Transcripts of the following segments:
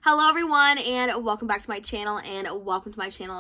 Hello everyone and welcome back to my channel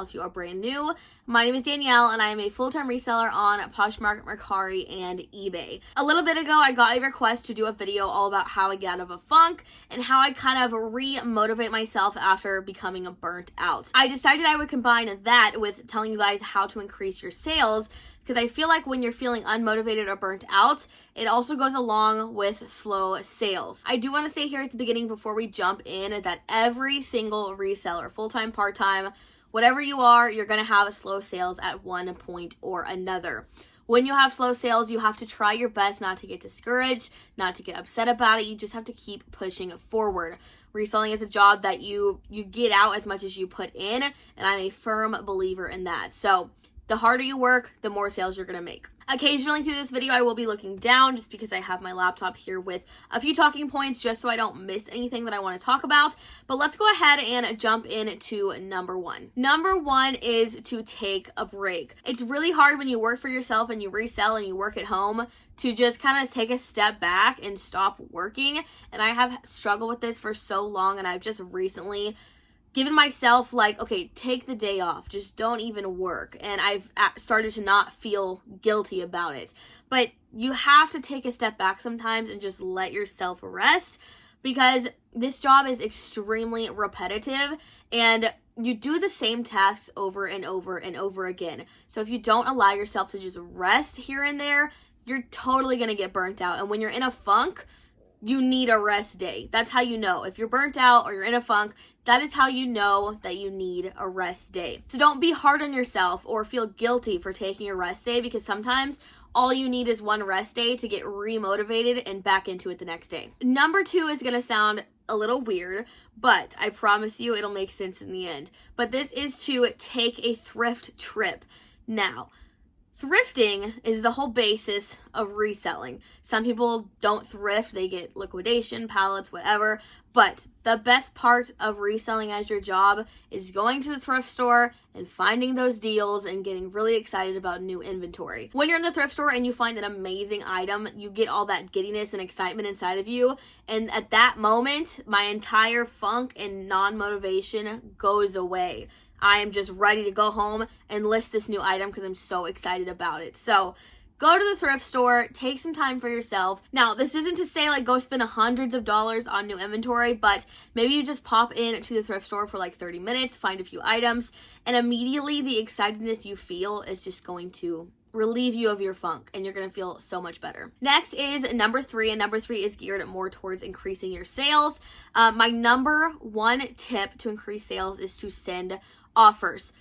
if you are brand new. My name is Danielle and I am a full-time reseller on Poshmark, Mercari, and eBay. A little bit ago I got a request to do a video all about how I get out of a funk and how I kind of re-motivate myself after becoming burnt out. I decided I would combine that with telling you guys how to increase your sales, because I feel like when you're feeling unmotivated or burnt out, it also goes along with slow sales. I do want to say here at the beginning before we jump in that every single reseller, full-time, part-time, whatever you are, you're going to have slow sales at one point or another. When you have slow sales, you have to try your best not to get discouraged, not to get upset about it. You just have to keep pushing forward. Reselling is a job that you get out as much as you put in, and I'm a firm believer in that. So the harder you work, the more sales you're gonna make. Occasionally through this video, I will be looking down just because I have my laptop here with a few talking points just so I don't miss anything that I want to talk about. But let's go ahead and jump into number one. Number one is to take a break. It's really hard when you work for yourself and you resell and you work at home to just kind of take a step back and stop working. And I have struggled with this for so long, and I've just recently given myself okay, take the day off, just don't even work. And I've started to not feel guilty about it. But you have to take a step back sometimes and just let yourself rest, because this job is extremely repetitive and you do the same tasks over and over and over again. So if you don't allow yourself to just rest here and there, you're totally going to get burnt out. And when you're in a funk, you need a rest day. That's how you know. If you're burnt out or you're in a funk, that is how you know that you need a rest day. So don't be hard on yourself or feel guilty for taking a rest day, because sometimes all you need is one rest day to get re-motivated and back into it the next day. Number two is going to sound a little weird, but I promise you it'll make sense in the end. But this is to take a thrift trip. Now, thrifting is the whole basis of reselling. Some people don't thrift, they get liquidation, pallets, whatever. But the best part of reselling as your job is going to the thrift store and finding those deals and getting really excited about new inventory. When you're in the thrift store and you find an amazing item, you get all that giddiness and excitement inside of you. And at that moment, my entire funk and non-motivation goes away. I am just ready to go home and list this new item because I'm so excited about it. So go to the thrift store, take some time for yourself. Now, this isn't to say go spend hundreds of dollars on new inventory, but maybe you just pop in to the thrift store for 30 minutes, find a few items, and immediately the excitedness you feel is just going to relieve you of your funk, and you're going to feel so much better. Next is number three, and number three is geared more towards increasing your sales. My number one tip to increase sales is to send offers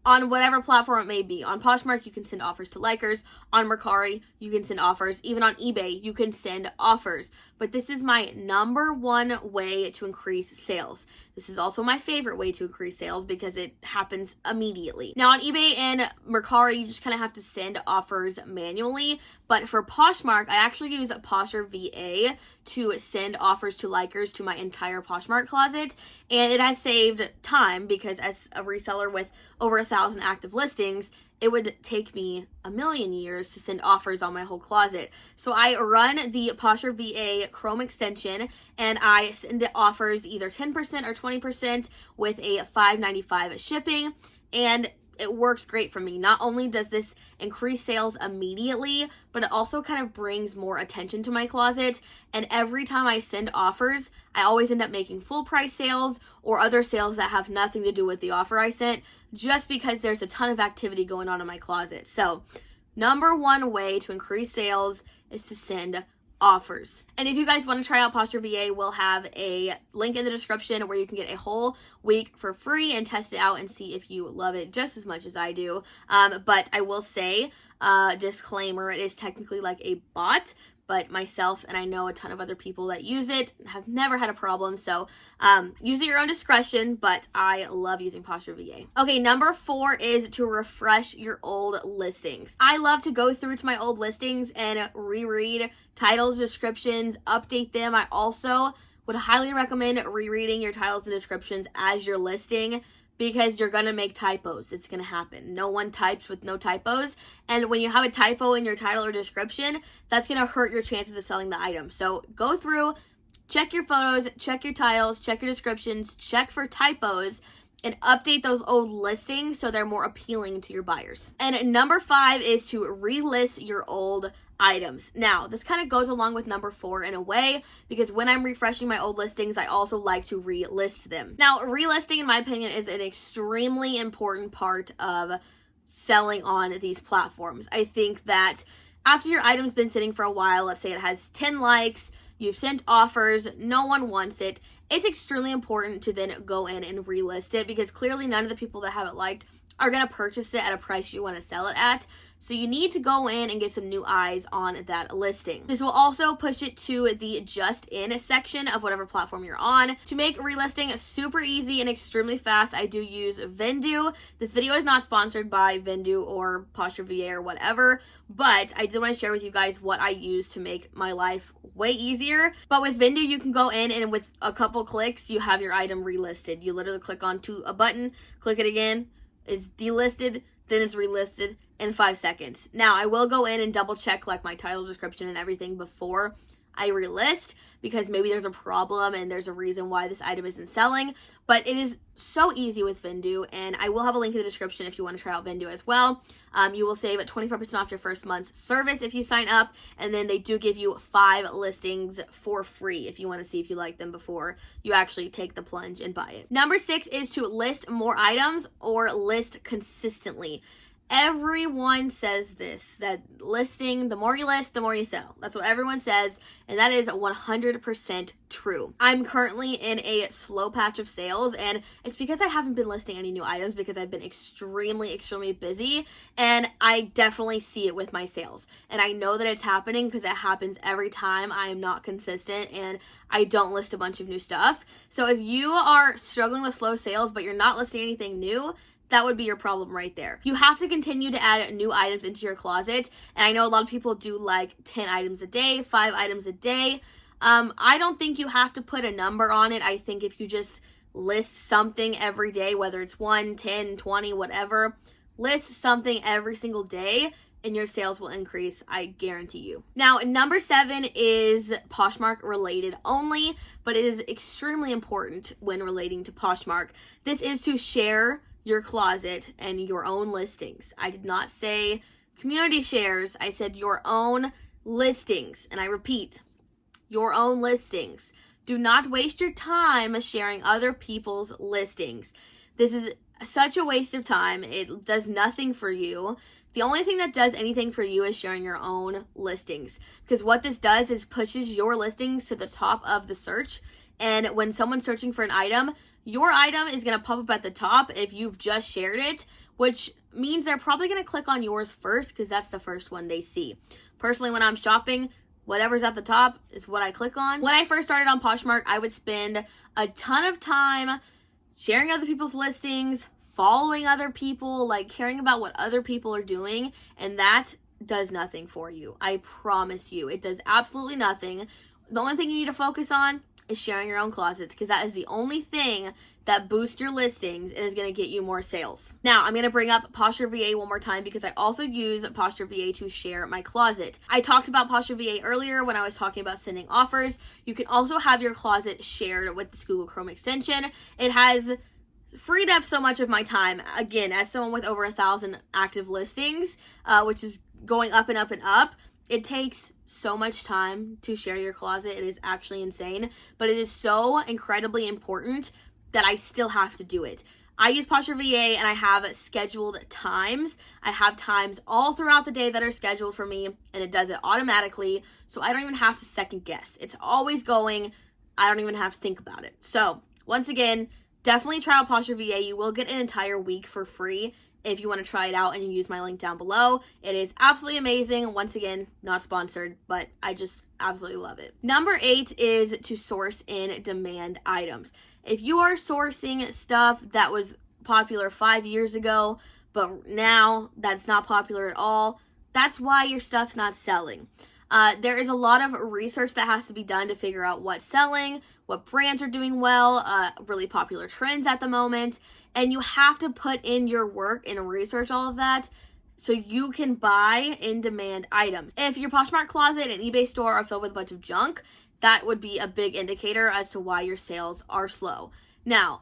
on whatever platform it may be. On Poshmark, you can send offers to likers. On Mercari, you can send offers. Even on eBay, you can send offers. But this is my number one way to increase sales. This is also my favorite way to increase sales because it happens immediately. Now on eBay and Mercari, you just kind of have to send offers manually. But for Poshmark, I actually use Poshmark VA to send offers to likers to my entire Poshmark closet. And it has saved time because as a reseller with over 1,000 active listings, it would take me a million years to send offers on my whole closet. So I run the Poshmark VA Chrome extension and I send the offers either 10% or 20% with a $5.95 shipping, and it works great for me. Not only does this increase sales immediately, but it also kind of brings more attention to my closet. And every time I send offers, I always end up making full price sales or other sales that have nothing to do with the offer I sent, just because there's a ton of activity going on in my closet. So number one way to increase sales is to send offers. And if you guys want to try out Poshmark VA, we'll have a link in the description where you can get a whole week for free and test it out and see if you love it just as much as I do. But I will say, disclaimer, it is technically like a bot, but myself and I know a ton of other people that use it have never had a problem. So use it at your own discretion, but I love using Poshmark VA. Okay, number four is to refresh your old listings. I love to go through to my old listings and reread titles, descriptions, update them. I also would highly recommend rereading your titles and descriptions as you're listing, because you're going to make typos. It's going to happen. No one types with no typos. And when you have a typo in your title or description, that's going to hurt your chances of selling the item. So go through, check your photos, check your titles, check your descriptions, check for typos, and update those old listings so they're more appealing to your buyers. And number 5 is to relist your old items. Now, this kind of goes along with number 4 in a way, because when I'm refreshing my old listings, I also like to relist them. Now, relisting, in my opinion, is an extremely important part of selling on these platforms. I think that after your item's been sitting for a while, let's say it has 10 likes, you've sent offers, no one wants it, it's extremely important to then go in and relist it, because clearly none of the people that have it liked are going to purchase it at a price you want to sell it at. So you need to go in and get some new eyes on that listing. This will also push it to the just in section of whatever platform you're on. To make relisting super easy and extremely fast, I do use Vendoo. This video is not sponsored by Vendoo or Posture VA or whatever, but I did want to share with you guys what I use to make my life way easier. But with Vendoo, you can go in and with a couple clicks, you have your item relisted. You literally click onto a button, click it again, it's delisted, then it's relisted in 5 seconds. Now, I will go in and double check like my title, description, and everything before I relist, because maybe there's a problem and there's a reason why this item isn't selling. But it is so easy with Vendoo, and I will have a link in the description if you want to try out Vendoo as well. You will save 25% off your first month's service if you sign up, and then they do give you 5 listings for free if you want to see if you like them before you actually take the plunge and buy it. Number 6 is to list more items or list consistently. Everyone says this, that listing, the more you list, the more you sell. That's what everyone says, and that is 100% true. I'm currently in a slow patch of sales, and it's because I haven't been listing any new items, because I've been extremely busy, and I definitely see it with my sales. And I know that it's happening because it happens every time I am not consistent and I don't list a bunch of new stuff. So if you are struggling with slow sales, but you're not listing anything new, that would be your problem right there. You have to continue to add new items into your closet. And I know a lot of people do like 10 items a day, 5 items a day. I don't think you have to put a number on it. I think if you just list something every day, whether it's 1, 10, 20, whatever, list something every single day and your sales will increase, I guarantee you. Now, number 7 is Poshmark related only, but it is extremely important when relating to Poshmark. This is to share your closet and your own listings. I did not say community shares. I said your own listings. And I repeat, your own listings. Do not waste your time sharing other people's listings. This is such a waste of time. It does nothing for you. The only thing that does anything for you is sharing your own listings. Because what this does is pushes your listings to the top of the search. And when someone's searching for an item, your item is going to pop up at the top if you've just shared it, which means they're probably going to click on yours first because that's the first one they see. Personally, when I'm shopping, whatever's at the top is what I click on. When I first started on Poshmark, I would spend a ton of time sharing other people's listings, following other people, like caring about what other people are doing, and that does nothing for you. I promise you, it does absolutely nothing. The only thing you need to focus on is sharing your own closets, because that is the only thing that boosts your listings and is going to get you more sales. Now, I'm going to bring up Posture VA one more time because I also use Posture VA to share my closet. I talked about Posture VA earlier when I was talking about sending offers. You can also have your closet shared with this Google Chrome extension. It has freed up so much of my time. Again, as someone with over 1,000 active listings, which is going up and up and up, it takes so much time to share your closet. It is actually insane, but it is so incredibly important that I still have to do it. I use Posture VA and I have scheduled times. I have times all throughout the day that are scheduled for me, and it does it automatically, so I don't even have to second guess. It's always going. I don't even have to think about it. So once again, definitely try out Posture VA. You will get an entire week for free if you want to try it out, and you use my link down below. It is absolutely amazing. Once again, not sponsored, but I just absolutely love it. Number 8 is to source in demand items. If you are sourcing stuff that was popular 5 years ago, but now that's not popular at all, that's why your stuff's not selling. There is a lot of research that has to be done to figure out what's selling, what brands are doing well, really popular trends at the moment, and you have to put in your work and research all of that so you can buy in-demand items. If your Poshmark closet and eBay store are filled with a bunch of junk, that would be a big indicator as to why your sales are slow. Now,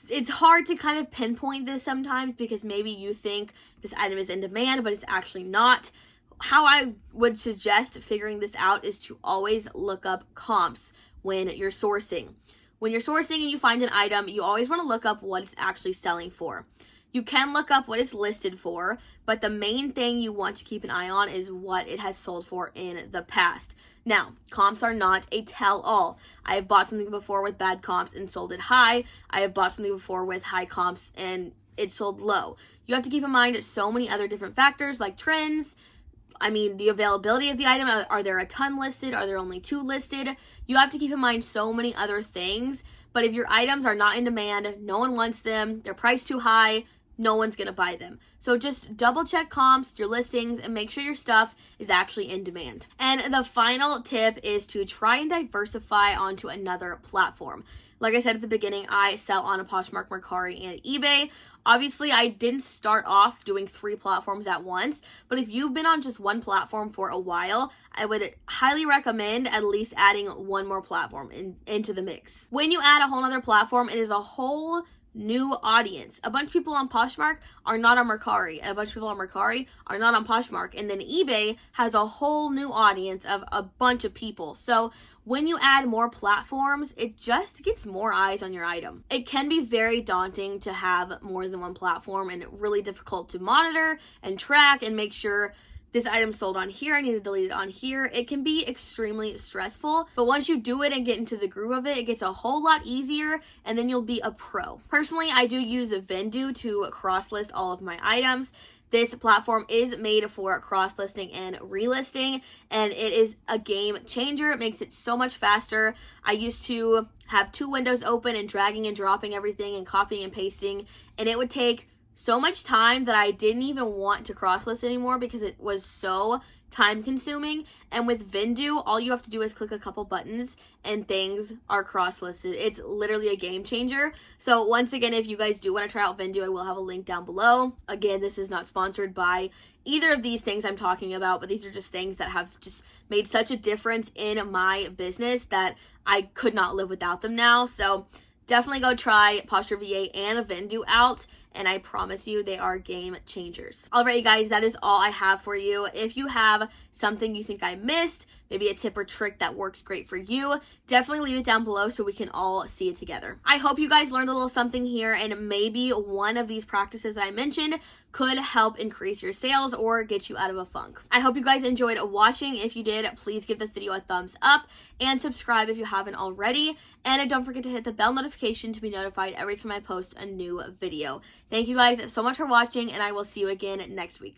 it's hard to kind of pinpoint this sometimes because maybe you think this item is in demand, but it's actually not. How I would suggest figuring this out is to always look up comps when you're sourcing. When you're sourcing and you find an item, you always want to look up what it's actually selling for. You can look up what it's listed for, but the main thing you want to keep an eye on is what it has sold for in the past. Now, comps are not a tell-all. I have bought something before with bad comps and sold it high. I have bought something before with high comps and it sold low. You have to keep in mind so many other different factors like trends. The availability of the item. Are there a ton listed? Are there only 2 listed? You have to keep in mind so many other things. But if your items are not in demand, no one wants them, they're priced too high, no one's going to buy them. So just double check comps, your listings, and make sure your stuff is actually in demand. And the final tip is to try and diversify onto another platform. Like I said at the beginning, I sell on a Poshmark, Mercari, and eBay. Obviously, I didn't start off doing 3 platforms at once, but if you've been on just one platform for a while, I would highly recommend at least adding one more platform into the mix. When you add a whole other platform, it is a whole new audience. A bunch of people on Poshmark are not on Mercari, and a bunch of people on Mercari are not on Poshmark, and then eBay has a whole new audience of a bunch of people. So when you add more platforms, it just gets more eyes on your item. It can be very daunting to have more than one platform and really difficult to monitor and track and make sure this item sold on here, I need to delete it on here. It can be extremely stressful, but once you do it and get into the groove of it, it gets a whole lot easier and then you'll be a pro. Personally, I do use Vendoo to cross-list all of my items. This platform is made for cross-listing and relisting, and it is a game changer. It makes it so much faster. I used to have 2 windows open and dragging and dropping everything and copying and pasting, and it would take so much time that I didn't even want to cross-list anymore because it was so time consuming. And with Vendoo, all you have to do is click a couple buttons and things are cross-listed. It's literally a game changer. So once again, if you guys do want to try out Vendoo, I will have a link down below. Again, this is not sponsored by either of these things I'm talking about, but these are just things that have just made such a difference in my business that I could not live without them now. So definitely go try Posture VA and Vendoo out, and I promise you they are game changers. Alright, you guys, that is all I have for you. If you have something you think I missed, maybe a tip or trick that works great for you, definitely leave it down below so we can all see it together. I hope you guys learned a little something here, and maybe one of these practices that I mentioned could help increase your sales or get you out of a funk. I hope you guys enjoyed watching. If you did, please give this video a thumbs up and subscribe if you haven't already. And don't forget to hit the bell notification to be notified every time I post a new video. Thank you guys so much for watching, and I will see you again next week.